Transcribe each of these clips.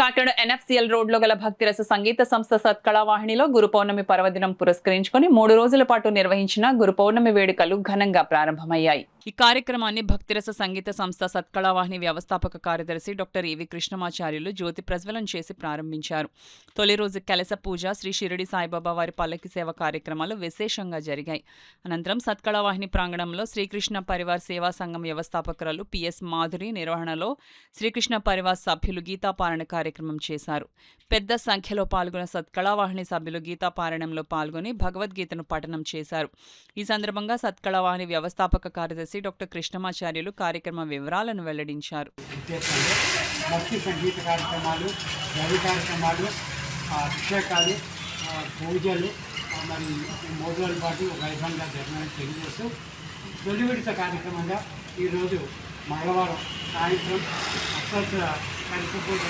Kakinada NFCL రోడ్లో గల భక్తిరస సంగీత సంస్థ సత్కళావాహినిలో గురు పౌర్ణమి పర్వదినం పురస్కరించుకొని 3 రోజుల పాటు నిర్వహించిన గురు పౌర్ణమి వేడుకలు ఘనంగా ప్రారంభమయ్యాయి. ఈ కార్యక్రమాన్ని భక్తిరస సంగీత సంస్థ సత్కళావాహిని వ్యవస్థాపక కార్యదర్శి డాక్టర్ ఈవి కృష్ణమాచార్యులు జ్యోతి ప్రజ్వలన చేసి ప్రారంభించారు. తొలి రోజు కలశ పూజ, శ్రీ షిరిడి సాయిబాబా వారి పల్లకి సేవ కార్యక్రమాలు విశేషంగా జరిగాయి. అనంతరం సత్కళావాహిని ప్రాంగణంలో శ్రీకృష్ణ పరివార్ సేవా సంఘం వ్యవస్థాపకురాలు పిఎస్ మాధురి నిర్వహణలో శ్రీకృష్ణ పరివార్ సభ్యులు గీతాపారాయణ కార్యక్రమం చేశారు. పెద్ద సంఖ్యలో పాల్గొన్న సత్కళావాహిని సభ్యులు గీతాపారాయణంలో పాల్గొని భగవద్గీతను పఠనం చేశారు. ఈ సందర్భంగా సత్కళావాహిని వ్యవస్థాపక కార్యదర్శి డాక్టర్ కృష్ణమాచార్యులు కార్యక్రమ వివరాలను వెల్లడించారు. భక్తి సంగీత కార్యక్రమాలు, రవి కార్యక్రమాలు, అభిషేకాలు, పూజలు మరి 3 రోజుల పాటు వైభవంగా జరగడానికి తెలియజేస్తూ తొలి విడత కార్యక్రమంగా ఈరోజు మంగళవారం సాయంత్రం అత్యంత కలిసిపూజ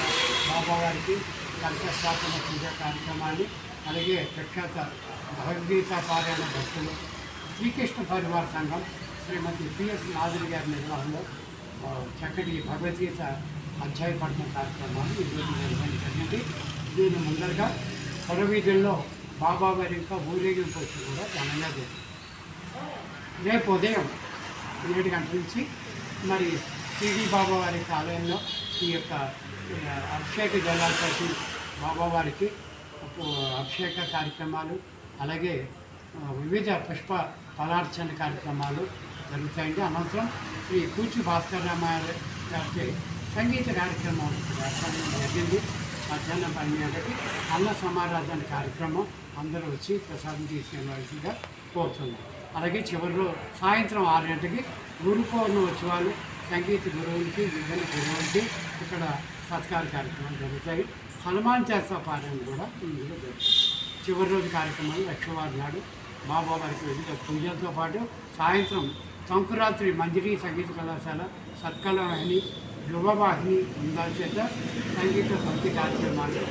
బాబావారికి కలశ స్థాపన పూజ కార్యక్రమాన్ని, అలాగే ప్రఖ్యాత భగవద్గీత పారాయణ భక్తులు శ్రీకృష్ణ పరివార సంఘం శ్రీమతి పిఎస్ మాధురి గారి నిర్వహణలో చక్కటి భగవద్గీత అధ్యాయ పఠన కార్యక్రమాన్ని ఈరోజు నిర్వహించండి. దీని ముందరగా పొరవీధుల్లో బాబా వారి ఇంకా ఊరేగింపు వచ్చి కూడా ఘనంగా జరిగింది. రేపు ఉదయం 7 గంటల నుంచి మరి శ్రీడి బాబా వారి ఆలయంలో ఈ యొక్క అభిషేక జలాలతో బాబావారికి అభిషేక కార్యక్రమాలు, అలాగే వివిధ పుష్ప ఫలార్చన కార్యక్రమాలు జరుగుతాయండి. అనంతరం శ్రీ కూచి భాస్కర్ రామాయ గారి సంగీత కార్యక్రమం జరిగింది. మధ్యాహ్నం 12 గంటలకి అన్న సమారాధన కార్యక్రమం అందరూ వచ్చి ప్రసాదం తీసుకెళ్ళవలసిందిగా కోరుతున్నాం. అలాగే చివరిలో సాయంత్రం 6 గంటలకి గురు పౌర్ణమి ఉత్సవాలు, సంగీత గురువులకి, విభిన్న గురువులకి ఇక్కడ సత్కార కార్యక్రమాలు జరుగుతాయి. హనుమాన్ చాలీసా పారాయణ కూడా ఇందులో జరుగుతుంది. చివరి రోజు కార్యక్రమాలు లక్షవారం నాడు బాబావారికి వివిధ పూజలతో పాటు సాయంత్రం సంకురాత్రి మంజరి సంగీత కళాశాల సత్కళావాహిని యువవాహిని బృందాల చేత సంగీత భక్తి కార్యక్రమాలు